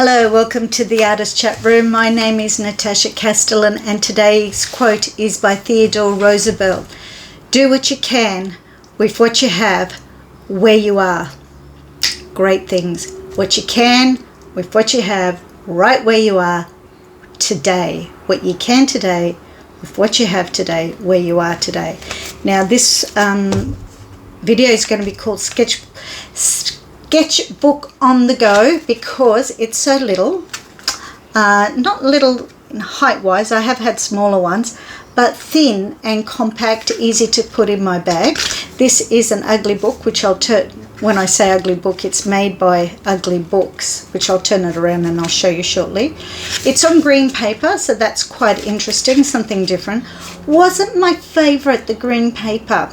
Hello, welcome to the Artist Chat Room. My name is Natasha Castellan and today's quote is by Theodore Roosevelt. Do what you can with what you have where you are. Great things. What you can with what you have right where you are today. What you can today with what you have today where you are today. Now this video is going to be called Sketchbook on the go because it's so little, not little height wise, I have had smaller ones, but thin and compact, easy to put in my bag. This is an ugly book, which I'll turn, when I say ugly book, it's made by Ugly Books, which I'll turn it around and I'll show you shortly. It's on green paper, so that's quite interesting, something different. Wasn't my favourite, the green paper.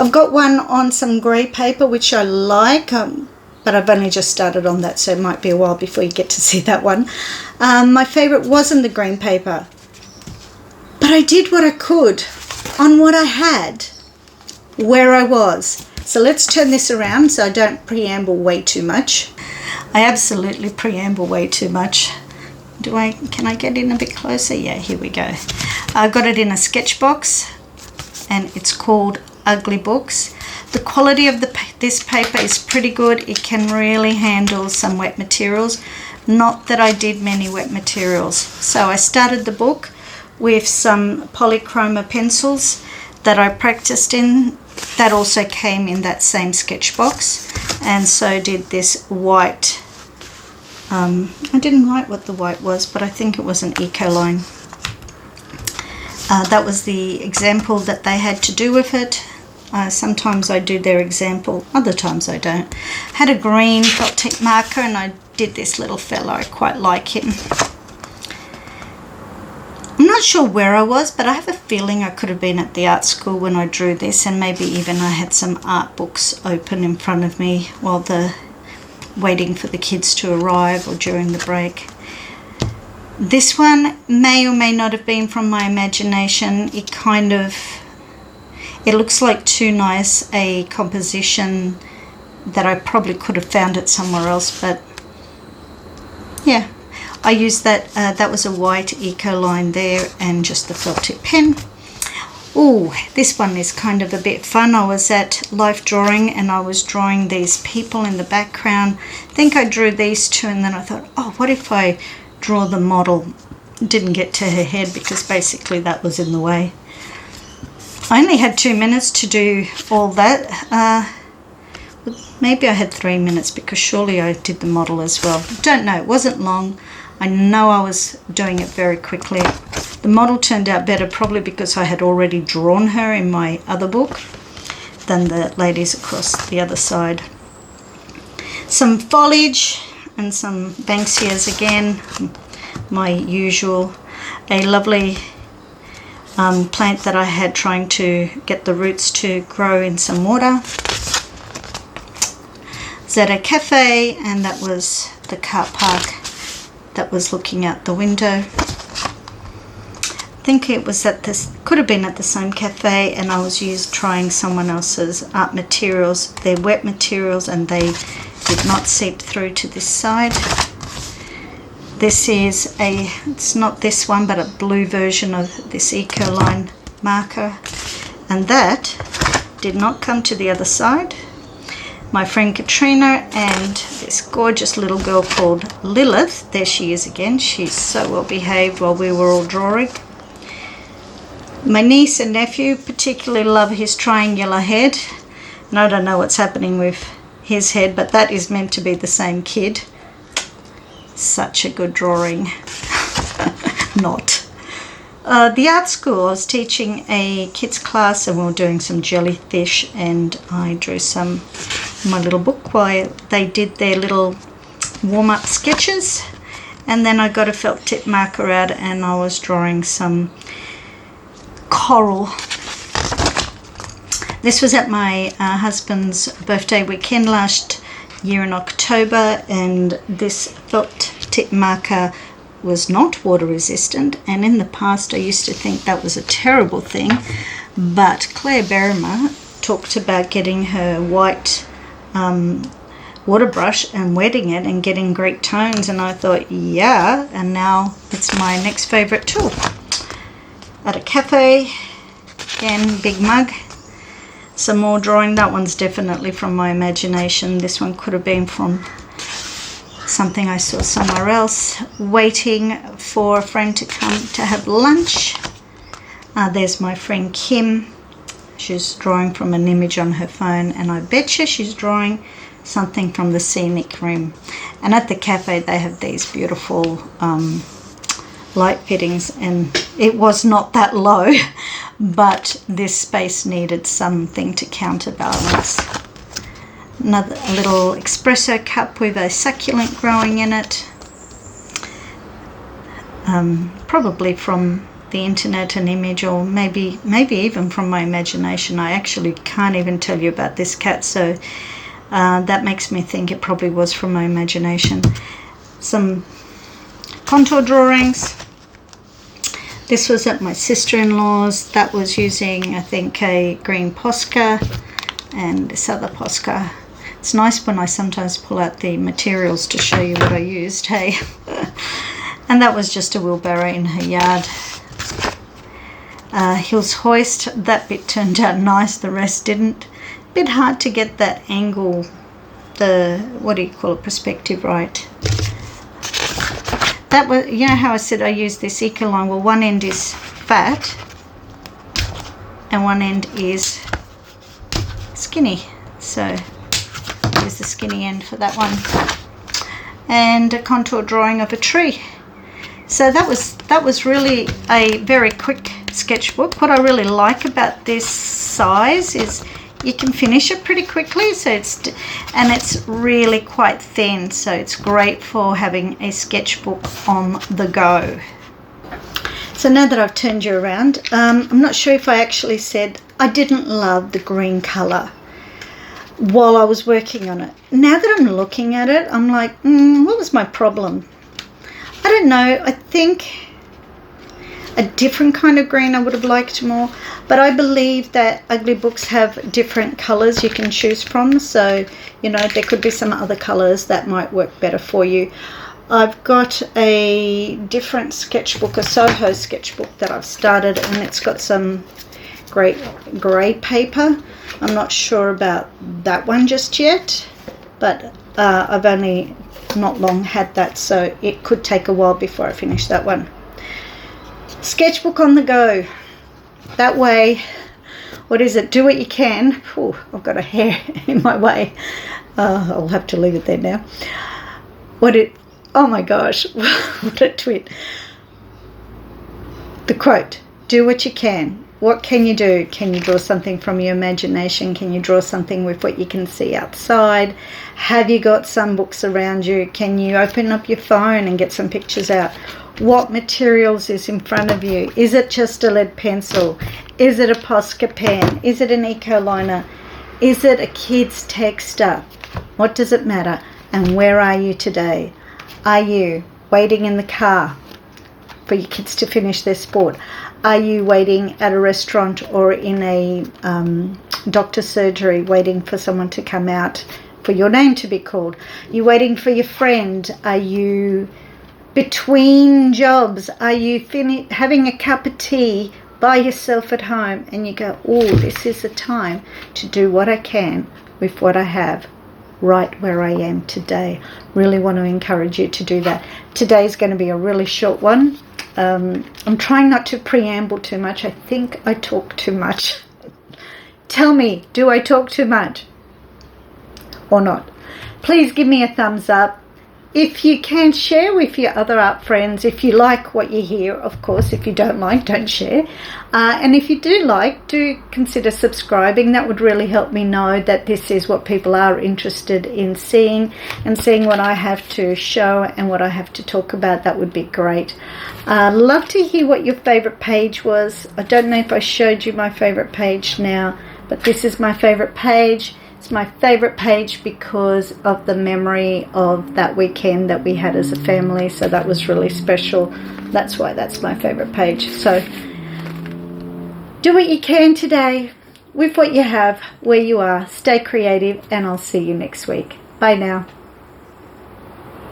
I've got one on some grey paper which I like, but I've only just started on that, so it might be a while before you get to see that one. My favourite wasn't the green paper, but I did what I could on what I had, where I was. So let's turn this around so I don't preamble way too much. I absolutely preamble way too much. Can I get in a bit closer? Yeah, here we go. I got it in a sketch box and it's called Ugly Books. The quality of this paper is pretty good. It can really handle some wet materials. Not that I did many wet materials. So I started the book with some polychroma pencils that I practiced in. That also came in that same sketch box, and so did this white. I didn't write what the white was, but I think it was an Ecoline. That was the example that they had to do with it. Sometimes I do their example, other times I don't. Had a green felt tip marker and I did this little fella. I quite like him. I'm not sure where I was, but I have a feeling I could have been at the art school when I drew this, and maybe even I had some art books open in front of me while waiting for the kids to arrive or during the break. This one may or may not have been from my imagination. It looks like too nice a composition that I probably could have found it somewhere else, but yeah, I used that. That was a white Ecoline there and just the felt tip pen. Oh, this one is kind of a bit fun. I was at Life Drawing and I was drawing these people in the background. I think I drew these two and then I thought, oh, what if I draw the model? Didn't get to her head because basically that was in the way. I only had 2 minutes to do all that. Maybe I had 3 minutes because surely I did the model as well. Don't know, it wasn't long. I know I was doing it very quickly. The model turned out better probably because I had already drawn her in my other book than the ladies across the other side. Some foliage and some Banksias again, my usual. A lovely plant that I had trying to get the roots to grow in some water. Zeta Cafe, and that was the car park that was looking out the window. I think it was could have been at the same cafe, and I was trying someone else's art materials. They're wet materials and they did not seep through to this side. This is it's not this one, but a blue version of this Ecoline marker. And that did not come to the other side. My friend Katrina and this gorgeous little girl called Lilith, there she is again. She's so well behaved while we were all drawing. My niece and nephew particularly love his triangular head. And I don't know what's happening with his head, but that is meant to be the same kid. Such a good drawing. Not. The art school, I was teaching a kids class and we were doing some jellyfish, and I drew some in my little book while they did their little warm-up sketches, and then I got a felt tip marker out and I was drawing some coral. This was at my husband's birthday weekend last year in October, and this felt tip marker was not water resistant, and in the past I used to think that was a terrible thing, but Claire Berrimer talked about getting her white water brush and wetting it and getting great tones, and I thought, yeah, and now it's my next favourite tool. At a cafe, again, big mug. Some more drawing. That one's definitely from my imagination. This one could have been from something I saw somewhere else. Waiting for a friend to come to have lunch. There's my friend Kim. She's drawing from an image on her phone, and I betcha she's drawing something from the scenic room. And at the cafe they have these beautiful light fittings, and it was not that low, but this space needed something to counterbalance. Another little espresso cup with a succulent growing in it, probably from the internet, an image, or maybe even from my imagination. I actually can't even tell you about this cat, so that makes me think it probably was from my imagination. Some contour drawings. This was at my sister-in-law's. That was using, I think, a green Posca and this other Posca. It's nice when I sometimes pull out the materials to show you what I used, hey. And that was just a wheelbarrow in her yard. Hills hoist, that bit turned out nice, the rest didn't. Bit hard to get that angle, the, what do you call it, perspective right. That was, you know how I said I used this Ecoline? Well, one end is fat and one end is skinny, so here's the skinny end for that one. And a contour drawing of a tree. So that was really a very quick sketchbook. What I really like about this size is you can finish it pretty quickly, so it's really quite thin, so it's great for having a sketchbook on the go. So now that I've turned you around, I'm not sure if I actually said I didn't love the green colour while I was working on it. Now that I'm looking at it, I'm like, what was my problem? I don't know. I think a different kind of green I would have liked more, but I believe that ugly books have different colours you can choose from, so you know there could be some other colours that might work better for you. I've got a different sketchbook, a Soho sketchbook that I've started, and it's got some great grey paper. I'm not sure about that one just yet, but I've only not long had that, so it could take a while before I finish that one. Sketchbook on the go. That way, what is it? Do what you can. Oh, I've got a hair in my way. I'll have to leave it there now. Oh my gosh, what a twit. The quote, do what you can. What can you do? Can you draw something from your imagination? Can you draw something with what you can see outside? Have you got some books around you? Can you open up your phone and get some pictures out? What materials is in front of you? Is it just a lead pencil? Is it a Posca pen? Is it an Ecoliner? Is it a kid's texter? What does it matter? And where are you today? Are you waiting in the car for your kids to finish their sport? Are you waiting at a restaurant or in a doctor's surgery waiting for someone to come out for your name to be called? Are you waiting for your friend? Are you between jobs? Are you having a cup of tea by yourself at home and you go, oh, this is the time to do what I can with what I have right where I am today. Really want to encourage you to do that. Today's going to be a really short one. I'm trying not to preamble too much. I think I talk too much. Tell me, do I talk too much or not? Please give me a thumbs up. If you can, share with your other art friends. If you like what you hear, of course. If you don't like, don't share. And if you do like, do consider subscribing. That would really help me know that this is what people are interested in seeing, and seeing what I have to show and what I have to talk about. That would be great. Love to hear what your favourite page was. I don't know if I showed you my favourite page now, but this is my favourite page. It's my favourite page because of the memory of that weekend that we had as a family, so that was really special. That's why that's my favourite page. So do what you can today with what you have, where you are. Stay creative, and I'll see you next week. Bye now.